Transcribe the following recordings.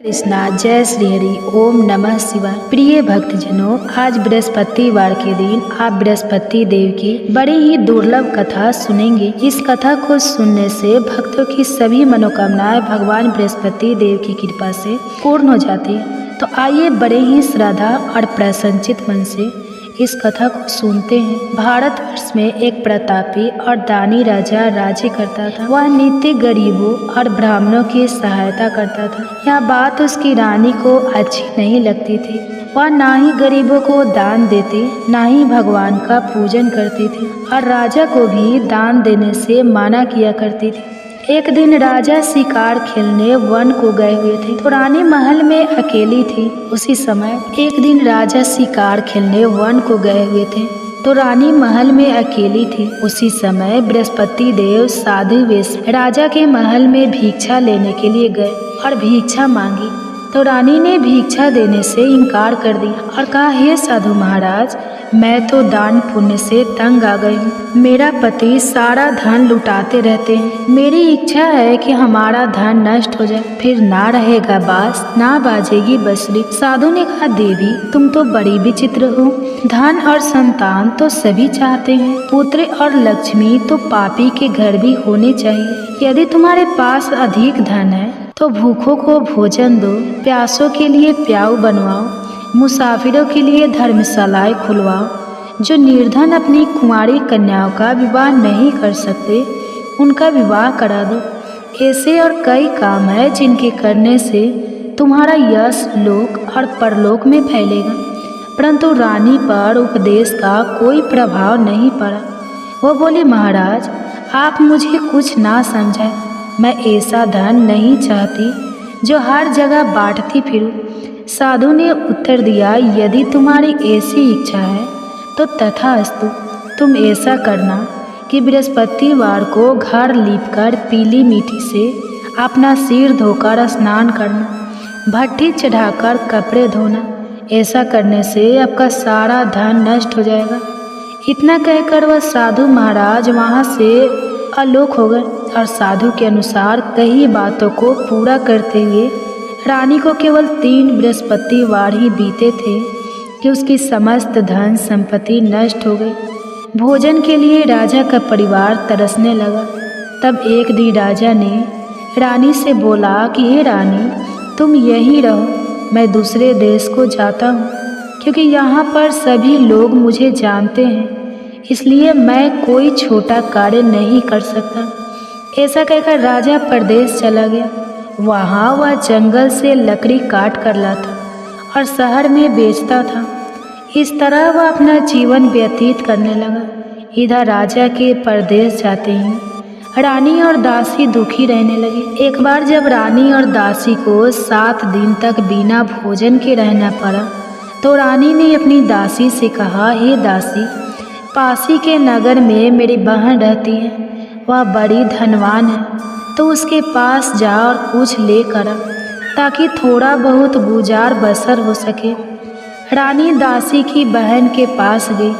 कृष्णा जय श्री हरि ओम नमः शिवाय। प्रिय भक्तजनों, आज बृहस्पतिवार के दिन आप बृहस्पति देव की बड़ी ही दुर्लभ कथा सुनेंगे। इस कथा को सुनने से भक्तों की सभी मनोकामनाएं भगवान बृहस्पति देव की कृपा से पूर्ण हो जाती है। तो आइए बड़े ही श्रद्धा और प्रसन्नचित मन से इस कथा को सुनते हैं। भारतवर्ष में एक प्रतापी और दानी राजा राज्य करता था। वह नित्य गरीबों और ब्राह्मणों की सहायता करता था। यह बात उसकी रानी को अच्छी नहीं लगती थी। वह ना ही गरीबों को दान देती, ना ही भगवान का पूजन करती थी और राजा को भी दान देने से मना किया करती थी। एक दिन राजा शिकार खेलने वन को गए हुए थे तो रानी महल में अकेली थी। उसी समय एक दिन राजा शिकार खेलने वन को गए हुए थे तो रानी महल में अकेली थी। उसी समय बृहस्पति देव साधु वेश राजा के महल में भिक्षा लेने के लिए गए और भिक्षा मांगी तो रानी ने भिक्षा देने से इनकार कर दिया और कहा, हे साधु महाराज, मैं तो दान पुण्य से तंग आ गई हूँ। मेरा पति सारा धन लुटाते रहते हैं। मेरी इच्छा है कि हमारा धन नष्ट हो जाए, फिर ना रहेगा बांस ना बाजेगी बंसुरी। साधु ने कहा, देवी तुम तो बड़ी विचित्र हो। धन और संतान तो सभी चाहते हैं, पुत्र और लक्ष्मी तो पापी के घर भी होने चाहिए। यदि तुम्हारे पास अधिक धन है तो भूखों को भोजन दो, प्यासों के लिए प्याऊ बनवाओ, मुसाफिरों के लिए धर्मशालाएं खुलवाओ। जो निर्धन अपनी कुंवारी कन्याओं का विवाह नहीं कर सकते उनका विवाह करा दो। ऐसे और कई काम है जिनके करने से तुम्हारा यश लोक और परलोक में फैलेगा। परंतु रानी पर उपदेश का कोई प्रभाव नहीं पड़ा। वो बोली, महाराज आप मुझे कुछ ना समझाए। मैं ऐसा धन नहीं चाहती जो हर जगह बांटती फिरूं। साधु ने उत्तर दिया, यदि तुम्हारी ऐसी इच्छा है तो तथास्तु। तुम ऐसा करना कि बृहस्पतिवार को घर लीपकर पीली मिट्टी से अपना सिर धोकर स्नान करना, भट्टी चढ़ाकर कपड़े धोना। ऐसा करने से आपका सारा धन नष्ट हो जाएगा। इतना कहकर वह साधु महाराज वहाँ से आलोक हो गए और साधु के अनुसार कई बातों को पूरा करते हुए रानी को केवल 3 बृहस्पतिवार ही बीते थे कि उसकी समस्त धन संपत्ति नष्ट हो गई। भोजन के लिए राजा का परिवार तरसने लगा। तब एक दिन राजा ने रानी से बोला कि हे रानी, तुम यहीं रहो, मैं दूसरे देश को जाता हूँ, क्योंकि यहाँ पर सभी लोग मुझे जानते हैं, इसलिए मैं कोई छोटा कार्य नहीं कर सकता। ऐसा कहकर राजा परदेश चला गया। वहाँ वह जंगल से लकड़ी काट कर लाता और शहर में बेचता था। इस तरह वह अपना जीवन व्यतीत करने लगा। इधर राजा के परदेश जाते ही रानी और दासी दुखी रहने लगी। एक बार जब रानी और दासी को 7 दिन तक बिना भोजन के रहना पड़ा तो रानी ने अपनी दासी से कहा, हे दासी, पासी के नगर में मेरी बहन रहती है, वह बड़ी धनवान है, तो उसके पास जा और कुछ लेकर आ, ताकि थोड़ा बहुत गुजार बसर हो सके। रानी दासी की बहन के पास गई।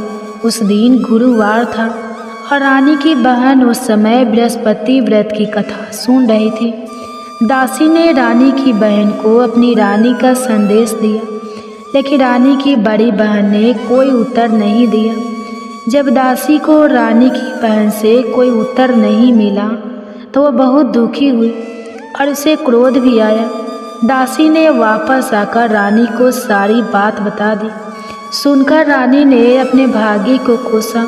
उस दिन गुरुवार था और रानी की बहन उस समय बृहस्पति व्रत की कथा सुन रही थी। दासी ने रानी की बहन को अपनी रानी का संदेश दिया, लेकिन रानी की बड़ी बहन ने कोई उत्तर नहीं दिया। जब दासी को रानी की बहन से कोई उत्तर नहीं मिला तो वह बहुत दुखी हुई और उसे क्रोध भी आया। दासी ने वापस आकर रानी को सारी बात बता दी। सुनकर रानी ने अपने भाग्य को कोसा।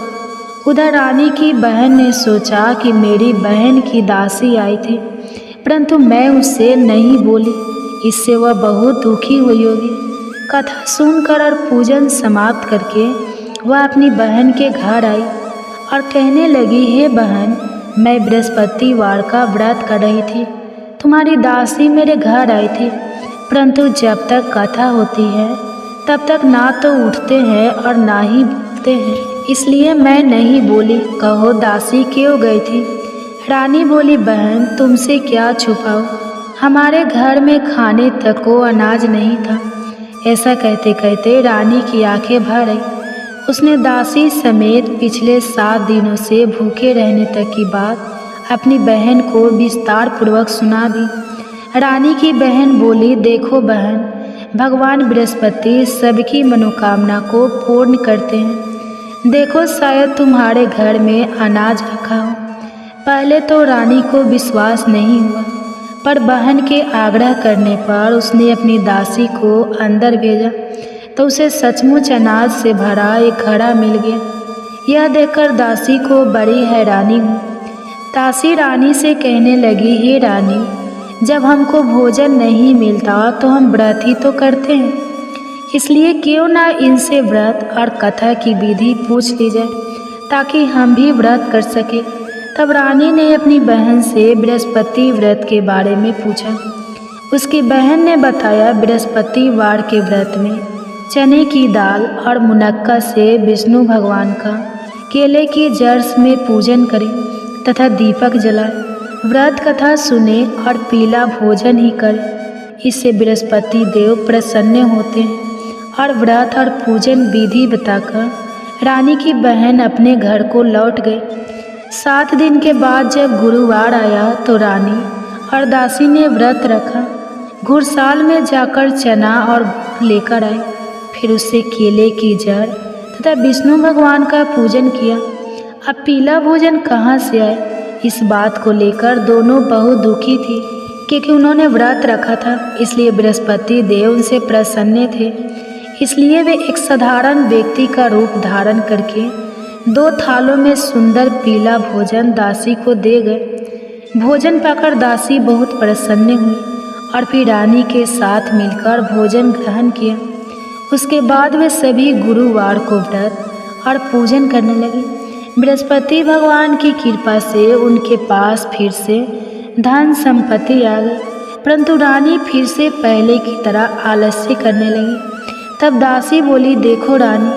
उधर रानी की बहन ने सोचा कि मेरी बहन की दासी आई थी, परंतु मैं उससे नहीं बोली, इससे वह बहुत दुखी हुई होगी। कथा सुनकर और पूजन समाप्त करके वह अपनी बहन के घर आई और कहने लगी, हे बहन, मैं बृहस्पतिवार का व्रत कर रही थी, तुम्हारी दासी मेरे घर आई थी, परंतु जब तक कथा होती है तब तक ना तो उठते हैं और ना ही बोलते हैं, इसलिए मैं नहीं बोली। कहो दासी क्यों गई थी? रानी बोली, बहन तुमसे क्या छुपाओ, हमारे घर में खाने तक को अनाज नहीं था। ऐसा कहते कहते रानी की आंखें भर आई। उसने दासी समेत पिछले 7 दिनों से भूखे रहने तक की बात अपनी बहन को विस्तार पूर्वक सुना दी। रानी की बहन बोली, देखो बहन, भगवान बृहस्पति सबकी मनोकामना को पूर्ण करते हैं। देखो शायद तुम्हारे घर में अनाज रखा हो। पहले तो रानी को विश्वास नहीं हुआ, पर बहन के आग्रह करने पर उसने अपनी दासी को अंदर भेजा तो उसे सचमुच अनाज से भरा एक घड़ा मिल गया। यह देखकर दासी को बड़ी हैरानी हुई। दासी रानी से कहने लगी, हे रानी, जब हमको भोजन नहीं मिलता तो हम व्रत ही तो करते हैं, इसलिए क्यों ना इनसे व्रत और कथा की विधि पूछ ली जाए ताकि हम भी व्रत कर सके। तब रानी ने अपनी बहन से बृहस्पति व्रत के बारे में पूछा। उसकी बहन ने बताया, बृहस्पतिवार के व्रत में चने की दाल और मुनक्का से विष्णु भगवान का केले की जड़ में पूजन करें तथा दीपक जलाए, व्रत कथा सुने और पीला भोजन ही करें। इससे बृहस्पति देव प्रसन्न होते हैं। और व्रत और पूजन विधि बताकर रानी की बहन अपने घर को लौट गई। 7 दिन के बाद जब गुरुवार आया तो रानी और दासी ने व्रत रखा। घुड़साल में जाकर चना और गुड़ लेकर आए, फिर उससे केले की जड़ तथा विष्णु भगवान का पूजन किया। अब पीला भोजन कहाँ से आए, इस बात को लेकर दोनों बहुत दुखी थी, क्योंकि उन्होंने व्रत रखा था, इसलिए बृहस्पति देव उनसे प्रसन्न थे। इसलिए वे एक साधारण व्यक्ति का रूप धारण करके 2 थालों में सुंदर पीला भोजन दासी को दे गए। भोजन पाकर दासी बहुत प्रसन्न हुई और फिर रानी के साथ मिलकर भोजन ग्रहण किया। उसके बाद वे सभी गुरुवार को व्रत और पूजन करने लगे। बृहस्पति भगवान की कृपा से उनके पास फिर से धन संपत्ति आ गई, परंतु रानी फिर से पहले की तरह आलस्य करने लगी। तब दासी बोली, देखो रानी,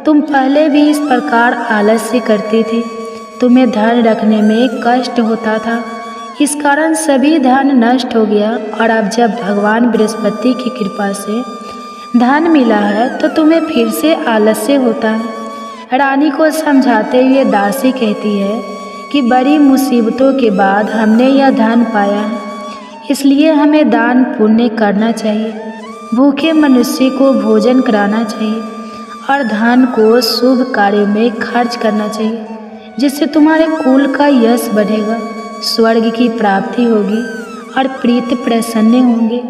तुम पहले भी इस प्रकार आलस्य करती थी। तुम्हें धन रखने में कष्ट होता था, इस कारण सभी धन नष्ट हो गया, और अब जब भगवान बृहस्पति की कृपा से धन मिला है तो तुम्हें फिर से आलस्य होता है। रानी को समझाते हुए दासी कहती है कि बड़ी मुसीबतों के बाद हमने यह धन पाया है, इसलिए हमें दान पुण्य करना चाहिए, भूखे मनुष्य को भोजन कराना चाहिए और धन को शुभ कार्यों में खर्च करना चाहिए, जिससे तुम्हारे कुल का यश बढ़ेगा, स्वर्ग की प्राप्ति होगी और प्रीत प्रसन्न होंगे।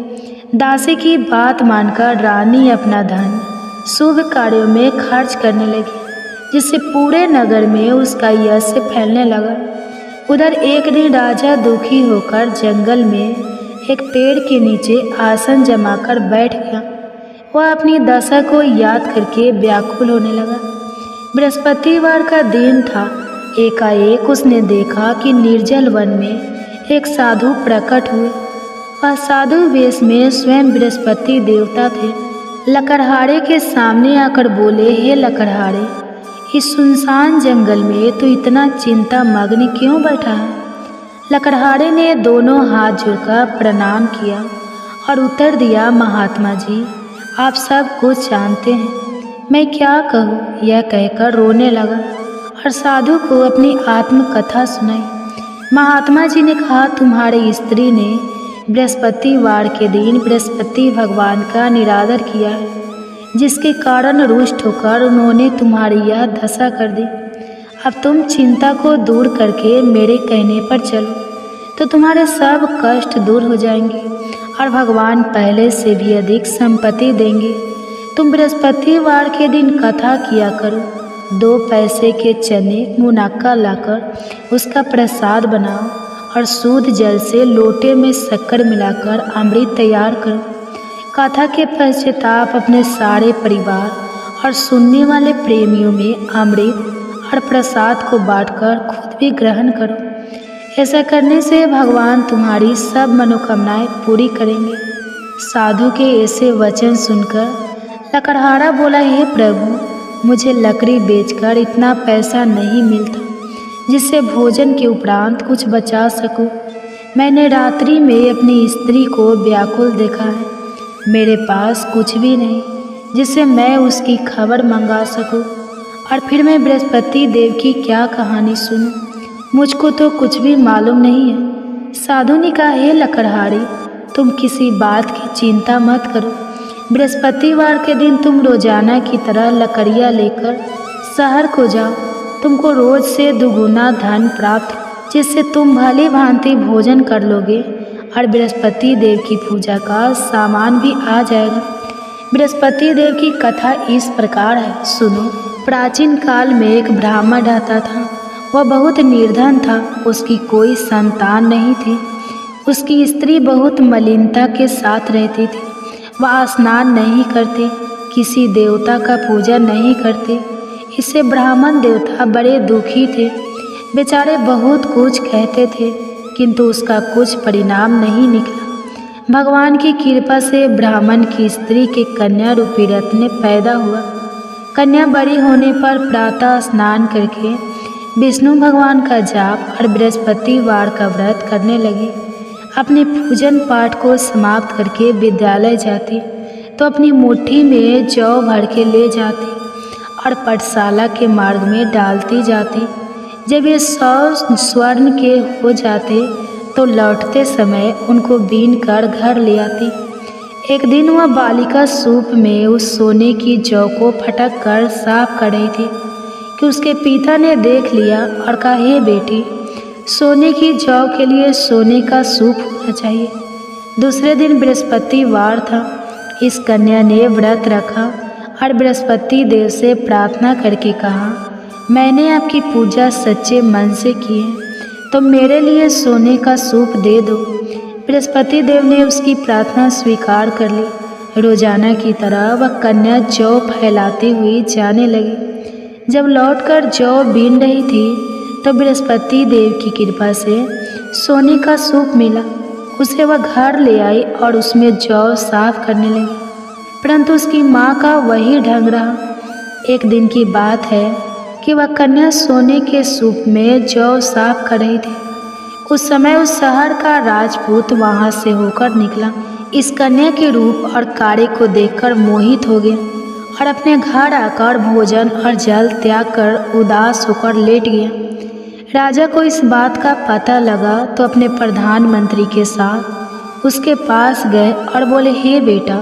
दासी की बात मानकर रानी अपना धन शुभ कार्यों में खर्च करने लगी, जिससे पूरे नगर में उसका यश फैलने लगा। उधर एक दिन राजा दुखी होकर जंगल में एक पेड़ के नीचे आसन जमाकर बैठ गया। वह अपनी दशा को याद करके व्याकुल होने लगा। बृहस्पतिवार का दिन था। एकाएक उसने देखा कि निर्जल वन में एक साधु प्रकट हुए। वह साधु वेश में स्वयं बृहस्पति देवता थे। लकड़हारे के सामने आकर बोले, हे लकड़हारे, इस सुनसान जंगल में तो इतना चिंता मग्न क्यों बैठा है? लकड़हारे ने दोनों हाथ जोड़कर प्रणाम किया और उत्तर दिया, महात्मा जी, आप सब कुछ जानते हैं, मैं क्या कहूँ? यह कहकर रोने लगा और साधु को अपनी आत्मकथा सुनाई। महात्मा जी ने कहा, तुम्हारी स्त्री ने बृहस्पतिवार के दिन बृहस्पति भगवान का निरादर किया है, जिसके कारण रुष्ट होकर उन्होंने तुम्हारी यह दशा कर दी। अब तुम चिंता को दूर करके मेरे कहने पर चलो तो तुम्हारे सब कष्ट दूर हो जाएंगे और भगवान पहले से भी अधिक संपत्ति देंगे। तुम बृहस्पतिवार के दिन कथा किया करो। 2 पैसे के चने मुनक्का लाकर उसका प्रसाद बनाओ और शुद्ध जल से लोटे में शक्कर मिलाकर अमृत तैयार करो। कथा के पश्चाताप अपने सारे परिवार और सुनने वाले प्रेमियों में अमृत और प्रसाद को बांटकर खुद भी ग्रहण करो। ऐसा करने से भगवान तुम्हारी सब मनोकामनाएं पूरी करेंगे। साधु के ऐसे वचन सुनकर लकड़हारा बोला, हे प्रभु, मुझे लकड़ी बेचकर इतना पैसा नहीं मिलता जिससे भोजन के उपरांत कुछ बचा सकूं। मैंने रात्रि में अपनी स्त्री को व्याकुल देखा है। मेरे पास कुछ भी नहीं जिससे मैं उसकी खबर मंगा सकूं, और फिर मैं बृहस्पति देव की क्या कहानी सुनूं? मुझको तो कुछ भी मालूम नहीं है। साधु ने कहा, हे लकड़हारी, तुम किसी बात की चिंता मत करो। बृहस्पतिवार के दिन तुम रोजाना की तरह लकड़ियाँ लेकर शहर को जाओ। तुमको रोज से दुगुना धन प्राप्त, जिससे तुम भली भांति भोजन कर लोगे और बृहस्पति देव की पूजा का सामान भी आ जाएगा। बृहस्पति देव की कथा इस प्रकार है, सुनो। प्राचीन काल में एक ब्राह्मण रहता था। वह बहुत निर्धन था, उसकी कोई संतान नहीं थी। उसकी स्त्री बहुत मलिनता के साथ रहती थी। वह स्नान नहीं करते, किसी देवता का पूजा नहीं करते। इससे ब्राह्मण देवता बड़े दुखी थे। बेचारे बहुत कुछ कहते थे, किंतु उसका कुछ परिणाम नहीं निकला। भगवान की कृपा से ब्राह्मण की स्त्री के कन्या रूपी रत्न पैदा हुआ। कन्या बड़ी होने पर प्रातः स्नान करके विष्णु भगवान का जाप और बृहस्पतिवार का व्रत करने लगी। अपने पूजन पाठ को समाप्त करके विद्यालय जाती तो अपनी मुट्ठी में जौ भर के ले जाती और पाठशाला के मार्ग में डालती जाती। जब ये 100 स्वर्ण के हो जाते तो लौटते समय उनको बीन कर घर ले आती। एक दिन वह बालिका सूप में उस सोने की जौ को फटक कर साफ कर रही थी कि उसके पिता ने देख लिया और कहा, हे बेटी, सोने की जौ के लिए सोने का सूप होना चाहिए। दूसरे दिन बृहस्पतिवार था। इस कन्या ने व्रत रखा और बृहस्पति देव से प्रार्थना करके कहा, मैंने आपकी पूजा सच्चे मन से की है, तो मेरे लिए सोने का सूप दे दो। बृहस्पति देव ने उसकी प्रार्थना स्वीकार कर ली। रोजाना की तरह वह कन्या जौ फैलाती हुई जाने लगी। जब लौटकर जौ बीन रही थी तो बृहस्पति देव की कृपा से सोने का सूप मिला। उसे वह घर ले आई और उसमें जौ साफ करने लगी, परंतु उसकी माँ का वही ढंग रहा। एक दिन की बात है कि वह कन्या सोने के सूप में जौ साफ कर रही थी। उस समय उस शहर का राजपूत वहां से होकर निकला। इस कन्या के रूप और कार्य को देखकर मोहित हो गया और अपने घर आकर भोजन और जल त्याग कर उदास होकर लेट गया। राजा को इस बात का पता लगा तो अपने प्रधानमंत्री के साथ उसके पास गए और बोले, हे बेटा,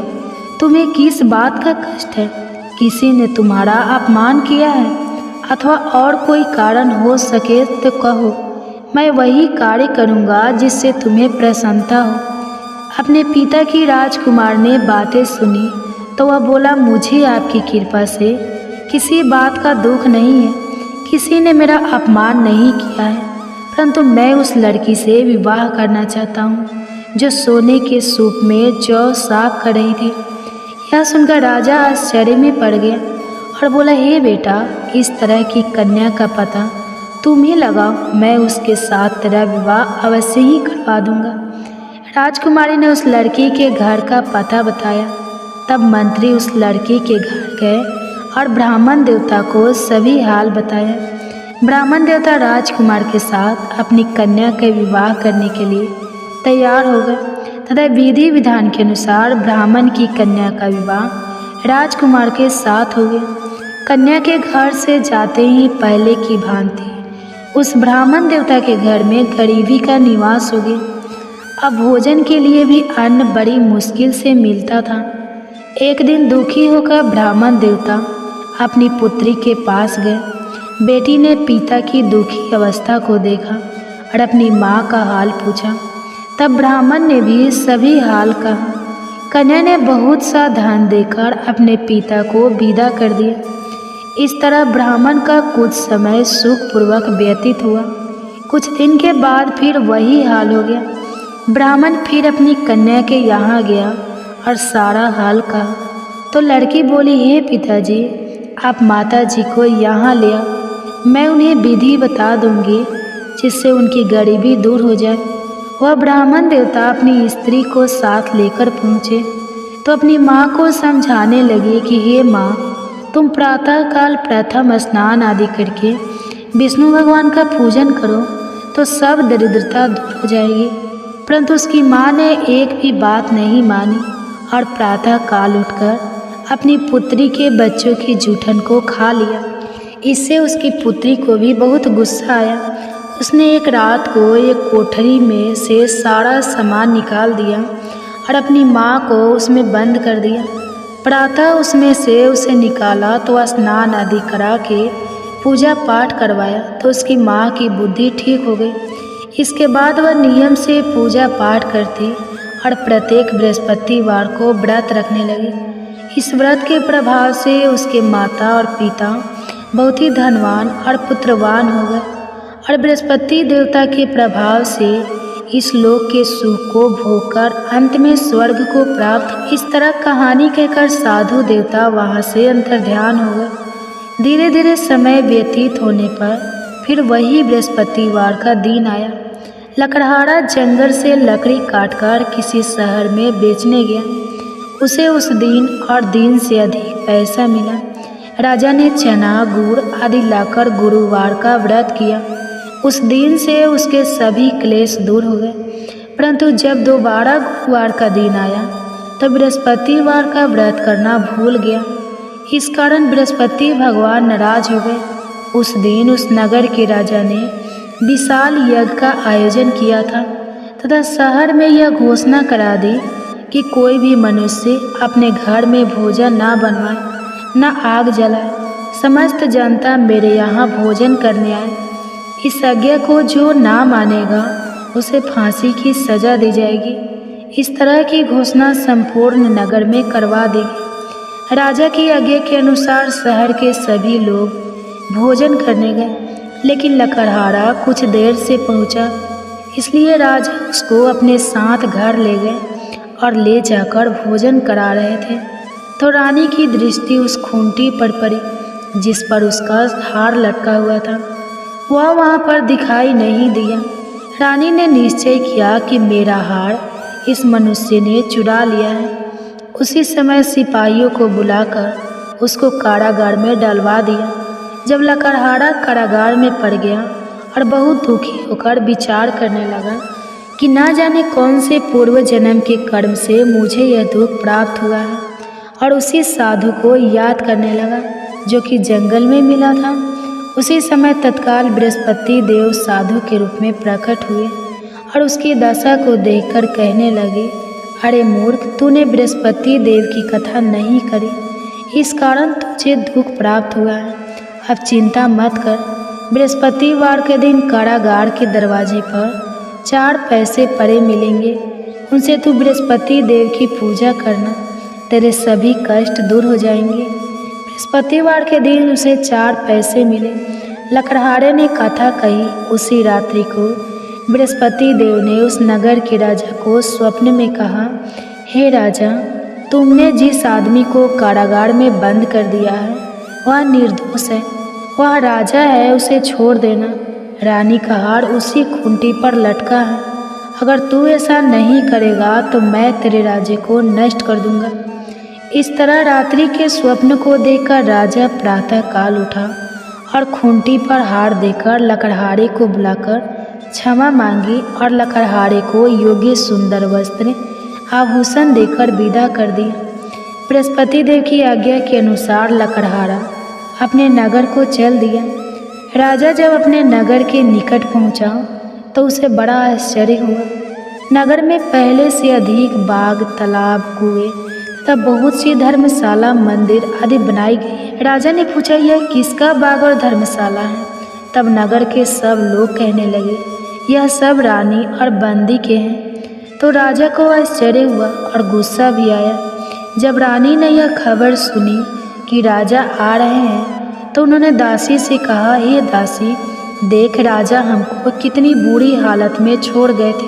तुम्हें किस बात का कष्ट है? किसी ने तुम्हारा अपमान किया है अथवा और कोई कारण हो सके तो कहो, मैं वही कार्य करूँगा जिससे तुम्हें प्रसन्नता हो। अपने पिता की राजकुमार ने बातें सुनी तो वह बोला, मुझे आपकी कृपा से किसी बात का दुख नहीं है। किसी ने मेरा अपमान नहीं किया है, परंतु मैं उस लड़की से विवाह करना चाहता हूँ जो सोने के सूप में जौ साफ कर रही थी। यह सुनकर राजा आश्चर्य में पड़ गया और बोला, हे बेटा, इस तरह की कन्या का पता तुम ही लगाओ, मैं उसके साथ तेरा विवाह अवश्य ही करवा दूंगा। राजकुमारी ने उस लड़की के घर का पता बताया। तब मंत्री उस लड़की के घर गए और ब्राह्मण देवता को सभी हाल बताया। ब्राह्मण देवता राजकुमार के साथ अपनी कन्या के विवाह करने के लिए तैयार हो गए तथा विधि विधान के अनुसार ब्राह्मण की कन्या का विवाह राजकुमार के साथ हो गया। कन्या के घर से जाते ही पहले की भांति उस ब्राह्मण देवता के घर में गरीबी का निवास हो गया। अब भोजन के लिए भी अन्न बड़ी मुश्किल से मिलता था। एक दिन दुखी होकर ब्राह्मण देवता अपनी पुत्री के पास गए। बेटी ने पिता की दुखी अवस्था को देखा और अपनी माँ का हाल पूछा। तब ब्राह्मण ने भी सभी हाल कहा। कन्या ने बहुत सा धन देकर अपने पिता को विदा कर दिया। इस तरह ब्राह्मण का कुछ समय सुखपूर्वक व्यतीत हुआ। कुछ दिन के बाद फिर वही हाल हो गया। ब्राह्मण फिर अपनी कन्या के यहाँ गया और सारा हाल कहा तो लड़की बोली, हे पिताजी, आप माताजी को यहाँ ले आओ, मैं उन्हें विधि बता दूंगी जिससे उनकी गरीबी दूर हो जाए। वह ब्राह्मण देवता अपनी स्त्री को साथ लेकर पहुँचे तो अपनी माँ को समझाने लगे कि हे माँ, तुम प्रातःकाल प्रथम स्नान आदि करके विष्णु भगवान का पूजन करो तो सब दरिद्रता दूर हो जाएगी। परंतु उसकी माँ ने एक भी बात नहीं मानी और प्रातःकाल उठकर अपनी पुत्री के बच्चों की जूठन को खा लिया। इससे उसकी पुत्री को भी बहुत गुस्सा आया। उसने एक रात को एक कोठरी में से सारा सामान निकाल दिया और अपनी माँ को उसमें बंद कर दिया। प्रातः उसमें से उसे निकाला तो स्नान आदि करा के पूजा पाठ करवाया तो उसकी माँ की बुद्धि ठीक हो गई। इसके बाद वह नियम से पूजा पाठ करती और प्रत्येक बृहस्पतिवार को व्रत रखने लगी। इस व्रत के प्रभाव से उसके माता और पिता बहुत ही धनवान और पुत्रवान हो गए और बृहस्पति देवता के प्रभाव से इस लोक के सुख को भोगकर अंत में स्वर्ग को प्राप्त। इस तरह कहानी कहकर साधु देवता वहाँ से अंतर्ध्यान हो गए। धीरे धीरे समय व्यतीत होने पर फिर वही बृहस्पतिवार का दिन आया। लकड़हारा जंगल से लकड़ी काटकर किसी शहर में बेचने गया। उसे उस दिन और दिन से अधिक पैसा मिला। राजा ने चना गुड़ आदि लाकर गुरुवार का व्रत किया। उस दिन से उसके सभी क्लेश दूर हो गए। परंतु जब दोबारा गुरुवार का दिन आया तो बृहस्पतिवार का व्रत करना भूल गया। इस कारण बृहस्पति भगवान नाराज हो गए। उस दिन उस नगर के राजा ने विशाल यज्ञ का आयोजन किया था तथा शहर में यह घोषणा करा दी कि कोई भी मनुष्य अपने घर में भोजन ना बनवाए, न आग जलाए। समस्त जनता मेरे यहाँ भोजन करने आए। इस आज्ञा को जो ना मानेगा उसे फांसी की सजा दी जाएगी। इस तरह की घोषणा संपूर्ण नगर में करवा देगी। राजा की आज्ञा के अनुसार शहर के सभी लोग भोजन करने गए, लेकिन लकड़हारा कुछ देर से पहुंचा, इसलिए राजा उसको अपने साथ घर ले गए और ले जाकर भोजन करा रहे थे तो रानी की दृष्टि उस खूंटी पर पड़ी जिस पर उसका हार लटका हुआ था। वह वहाँ पर दिखाई नहीं दिया। रानी ने निश्चय किया कि मेरा हार इस मनुष्य ने चुरा लिया है। उसी समय सिपाहियों को बुलाकर उसको कारागार में डलवा दिया। जब लकड़हारा कारागार में पड़ गया और बहुत दुखी होकर विचार करने लगा कि ना जाने कौन से पूर्व जन्म के कर्म से मुझे यह दुख प्राप्त हुआ है, और उसी साधु को याद करने लगा जो कि जंगल में मिला था। उसी समय तत्काल बृहस्पति देव साधु के रूप में प्रकट हुए और उसकी दशा को देखकर कहने लगे, अरे मूर्ख, तूने बृहस्पति देव की कथा नहीं करी, इस कारण तुझे दुख प्राप्त हुआ है। अब चिंता मत कर। बृहस्पतिवार के दिन कारागार के दरवाजे पर 4 पैसे पड़े मिलेंगे, उनसे तू बृहस्पति देव की पूजा करना, तेरे सभी कष्ट दूर हो जाएंगे। बृहस्पतिवार के दिन उसे 4 पैसे मिले। लकड़हारे ने कथा कही। उसी रात्रि को बृहस्पति देव ने उस नगर के राजा को स्वप्न में कहा, हे राजा, तुमने जिस आदमी को कारागार में बंद कर दिया है वह निर्दोष है, वह राजा है, उसे छोड़ देना। रानी का हार उसी खूंटी पर लटका है। अगर तू ऐसा नहीं करेगा तो मैं तेरे राज्य को नष्ट कर दूंगा। इस तरह रात्रि के स्वप्न को देखकर राजा प्रातः काल उठा और खूंटी पर हार देकर लकड़हारे को बुलाकर क्षमा मांगी और लकड़हारे को योग्य सुंदर वस्त्र आभूषण देकर विदा कर दिया। बृहस्पति देव की आज्ञा के अनुसार लकड़हारा अपने नगर को चल दिया। राजा जब अपने नगर के निकट पहुंचा तो उसे बड़ा आश्चर्य हुआ। नगर में पहले से अधिक बाग, तालाब, कुएं तथा बहुत सी धर्मशाला, मंदिर आदि बनाई गई। राजा ने पूछा, यह किसका बाग और धर्मशाला है? तब नगर के सब लोग कहने लगे, यह सब रानी और बंदी के हैं। तो राजा को आश्चर्य हुआ और गुस्सा भी आया। जब रानी ने यह खबर सुनी कि राजा आ रहे हैं तो उन्होंने दासी से कहा, हे दासी, देख राजा हमको कितनी बुरी हालत में छोड़ गए थे।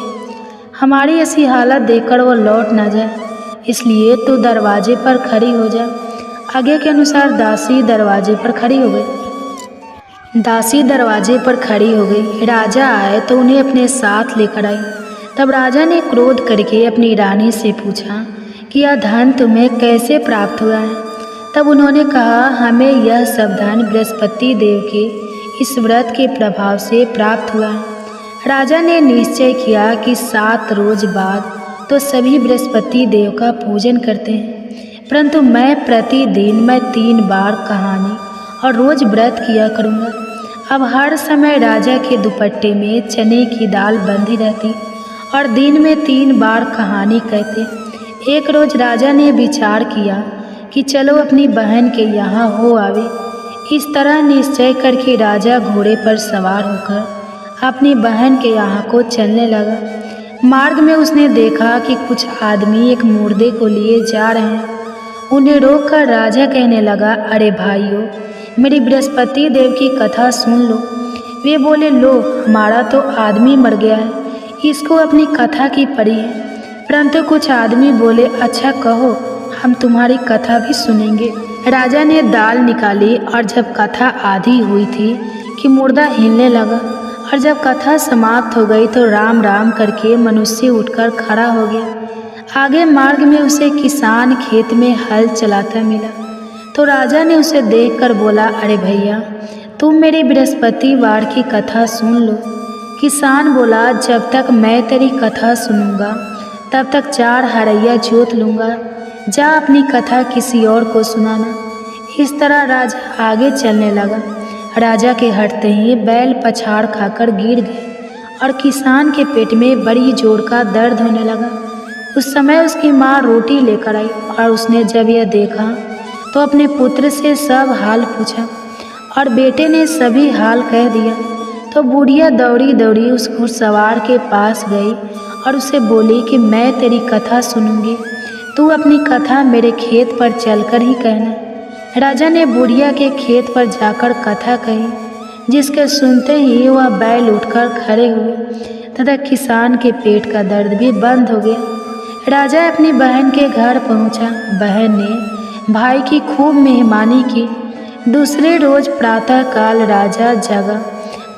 हमारी ऐसी हालत देखकर वो लौट ना जाए, इसलिए तू दरवाजे पर खड़ी हो जा। आगे के अनुसार दासी दरवाजे पर खड़ी हो गई। दासी दरवाजे पर खड़ी हो गई। राजा आए तो उन्हें अपने साथ लेकर आई। तब राजा ने क्रोध करके अपनी रानी से पूछा कि यह धन तुम्हें कैसे प्राप्त हुआ है? तब उन्होंने कहा, हमें यह सब धन बृहस्पति देव के इस व्रत के प्रभाव से प्राप्त हुआ है। राजा ने निश्चय किया कि 7 रोज बाद तो सभी बृहस्पति देव का पूजन करते हैं, परंतु मैं प्रतिदिन 3 बार कहानी और रोज व्रत किया करूँगा। अब हर समय राजा के दुपट्टे में चने की दाल बंधी रहती और दिन में 3 बार कहानी कहते। एक रोज राजा ने विचार किया कि चलो अपनी बहन के यहाँ हो आवे। इस तरह निश्चय करके राजा घोड़े पर सवार होकर अपनी बहन के यहाँ को चलने लगा। मार्ग में उसने देखा कि कुछ आदमी एक मुर्दे को लिए जा रहे हैं। उन्हें रोककर राजा कहने लगा, अरे भाइयों, मेरी बृहस्पति देव की कथा सुन लो। वे बोले, लो, हमारा तो आदमी मर गया है, इसको अपनी कथा की पड़ी है। परंतु कुछ आदमी बोले, अच्छा कहो, हम तुम्हारी कथा भी सुनेंगे। राजा ने दाल निकाली और जब कथा आधी हुई थी कि मुर्दा हिलने लगा और जब कथा समाप्त हो गई तो राम राम करके मनुष्य उठकर खड़ा हो गया। आगे मार्ग में उसे किसान खेत में हल चलाता मिला तो राजा ने उसे देखकर बोला, अरे भैया, तुम मेरी बृहस्पतिवार की कथा सुन लो। किसान बोला, जब तक मैं तेरी कथा सुनूंगा तब तक 4 हरैया जोत लूँगा, जा अपनी कथा किसी और को सुनाना। इस तरह राजा आगे चलने लगा। राजा के हटते ही बैल पछाड़ खाकर गिर गए और किसान के पेट में बड़ी जोर का दर्द होने लगा। उस समय उसकी माँ रोटी लेकर आई और उसने जब यह देखा तो अपने पुत्र से सब हाल पूछा और बेटे ने सभी हाल कह दिया। तो बुढ़िया दौड़ी दौड़ी उस घुड़सवार के पास गई और उसे बोली कि मैं तेरी कथा सुनूंगी, तू अपनी कथा मेरे खेत पर चलकर ही कहना। राजा ने बुढ़िया के खेत पर जाकर कथा कही, जिसके सुनते ही वह बैल उठकर खड़े हुए तथा किसान के पेट का दर्द भी बंद हो गया। राजा अपनी बहन के घर पहुंचा। बहन ने भाई की खूब मेहमानी की। दूसरे रोज प्रातःकाल राजा जगा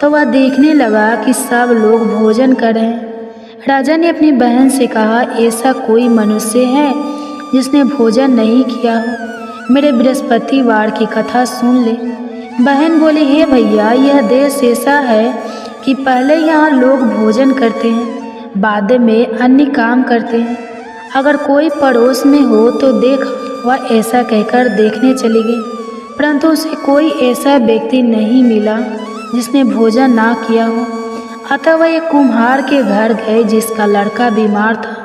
तो वह देखने लगा कि सब लोग भोजन कर रहे हैं। राजा ने अपनी बहन से कहा, ऐसा कोई मनुष्य है जिसने भोजन नहीं किया हो? मेरे बृहस्पतिवार की कथा सुन ले। बहन बोली, हे भैया, यह देश ऐसा है कि पहले यहाँ लोग भोजन करते हैं, बाद में अन्य काम करते हैं। अगर कोई पड़ोस में हो तो देख। वह ऐसा कहकर देखने चली गई, परंतु उसे कोई ऐसा व्यक्ति नहीं मिला जिसने भोजन ना किया हो। अतः वह एक कुम्हार के घर गए जिसका लड़का बीमार था।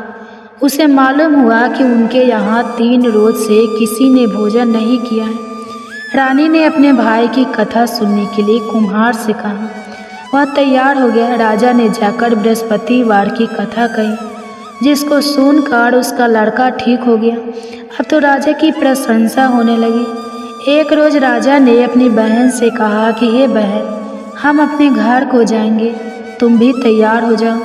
उसे मालूम हुआ कि उनके यहाँ 3 रोज से किसी ने भोजन नहीं किया है। रानी ने अपने भाई की कथा सुनने के लिए कुम्हार से कहा। वह तैयार हो गया। राजा ने जाकर बृहस्पतिवार की कथा कही, जिसको सुनकर उसका लड़का ठीक हो गया। अब तो राजा की प्रशंसा होने लगी। एक रोज राजा ने अपनी बहन से कहा कि हे बहन, हम अपने घर को जाएंगे, तुम भी तैयार हो जाओ।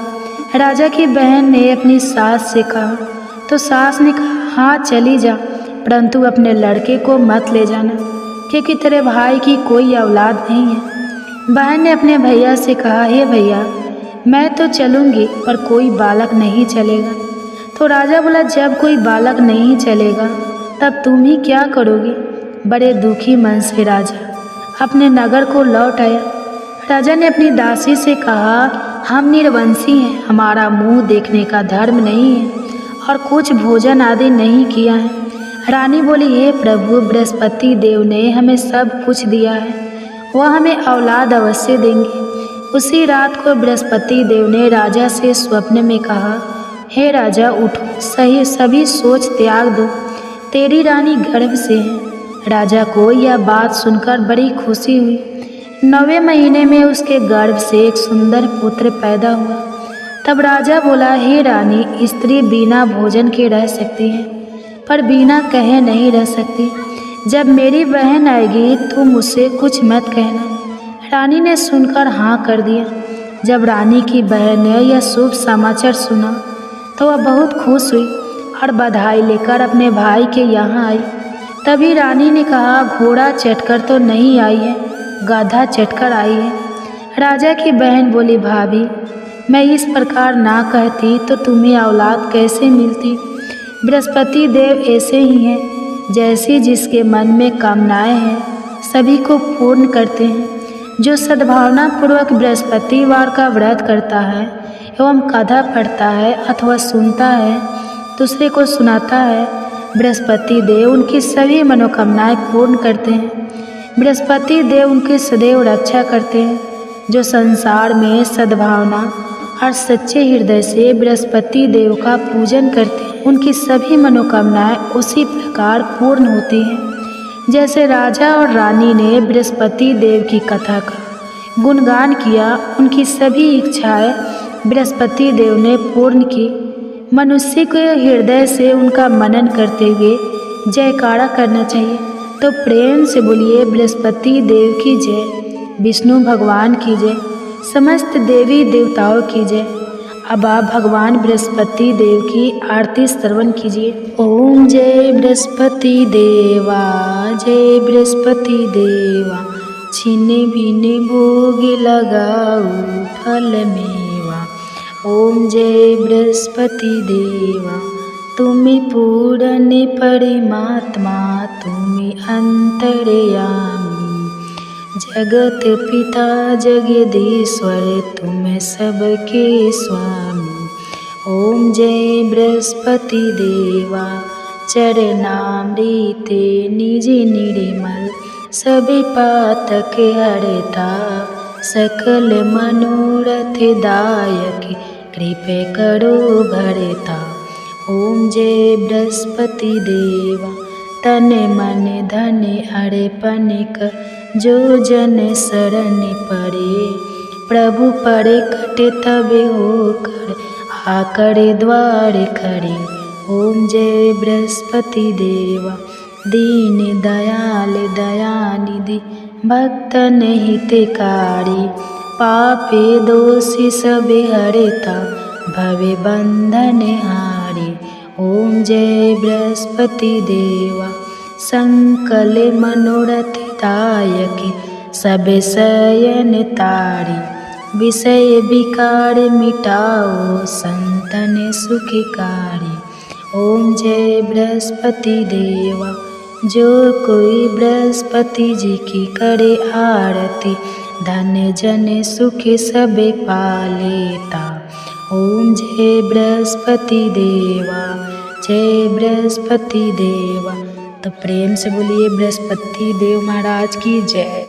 राजा की बहन ने अपनी सास से कहा तो सास ने कहा, हाँ चली जा, परंतु अपने लड़के को मत ले जाना, क्योंकि तेरे भाई की कोई औलाद नहीं है। बहन ने अपने भैया से कहा, हे भैया, मैं तो चलूँगी पर कोई बालक नहीं चलेगा। तो राजा बोला, जब कोई बालक नहीं चलेगा तब तुम ही क्या करोगे? बड़े दुखी मन से राजा अपने नगर को लौट आया। राजा ने अपनी दासी से कहा, हम निर्वंशी हैं, हमारा मुंह देखने का धर्म नहीं है और कुछ भोजन आदि नहीं किया है। रानी बोली, हे प्रभु, बृहस्पति देव ने हमें सब कुछ दिया है, वह हमें औलाद अवश्य देंगे। उसी रात को बृहस्पति देव ने राजा से स्वप्न में कहा, हे राजा, उठो, सभी सोच त्याग दो, तेरी रानी गर्भ से है। राजा को यह बात सुनकर बड़ी खुशी हुई। 9वें महीने में उसके गर्भ से एक सुंदर पुत्र पैदा हुआ। तब राजा बोला, हे रानी, स्त्री बिना भोजन के रह सकती है, पर बिना कहे नहीं रह सकती। जब मेरी बहन आएगी तो मुझसे कुछ मत कहना। रानी ने सुनकर हाँ कर दिया। जब रानी की बहन ने यह शुभ समाचार सुना तो वह बहुत खुश हुई और बधाई लेकर अपने भाई के यहाँ आई। तभी रानी ने कहा, घोड़ा चढ़कर तो नहीं आई है, गधा चढ़कर आई है। राजा की बहन बोली, भाभी, मैं इस प्रकार ना कहती तो तुम्हें औलाद कैसे मिलती? बृहस्पति देव ऐसे ही हैं, जैसी जिसके मन में कामनाएं हैं सभी को पूर्ण करते हैं। जो सद्भावना पूर्वक बृहस्पतिवार का व्रत करता है एवं कथा पढ़ता है अथवा सुनता है, दूसरे को सुनाता है, बृहस्पति देव उनकी सभी मनोकामनाएं पूर्ण करते हैं। बृहस्पति देव उनकी सदैव रक्षा करते हैं। जो संसार में सद्भावना और सच्चे हृदय से बृहस्पति देव का पूजन करते हैं, उनकी सभी मनोकामनाएं उसी प्रकार पूर्ण होती हैं। जैसे राजा और रानी ने बृहस्पति देव की कथा का गुणगान किया, उनकी सभी इच्छाएं बृहस्पति देव ने पूर्ण की। मनुष्य के हृदय से उनका मनन करते हुए जयकारा करना चाहिए। तो प्रेम से बोलिए बृहस्पति देव की जय, विष्णु भगवान की जय, समस्त देवी देवताओं की जय। अब आप भगवान बृहस्पति देव की आरती श्रवण कीजिए। ओम जय बृहस्पति देवा, जय बृहस्पति देवा, छिने भिने भोग लगाऊ फल मेवा। ओम जय बृहस्पति देवा, तुम्हें पूर्ण परमात्मा, तुम्हें अंतर्यामी, जगत पिता जगदीश्वर, तुम सबके स्वामी। ओम जय बृहस्पति देवा, चरणामृते निज निर्मल, सभी पातक हरता, सकल मनोरथ दायक, कृपे करो भरता। ओम जय बृहस्पति देवा, तन मन धन अर्पण कर, जो जन शरण पड़े, प्रभु पड़े कटे तब होकर, आकर द्वार खड़े। ओम जय बृहस्पति देवा, दीन दयाल दयानिधि, भक्तन हितकारी, पापे दोषी सबे हरता, भवे बंधन हारी। ओम जय बृहस्पति देवा, संकल मनोरथ दायक, सब शयन तारी, विषय विकार मिटाओ, संतन सुखकारी। ओम जय बृहस्पति देवा, जो कोई बृहस्पति जी की करे आरती, धन जन सुख सबे पालेता। ओम जय बृहस्पति देवा, जय बृहस्पति देवा। तो प्रेम से बोलिए बृहस्पति देव महाराज की जय।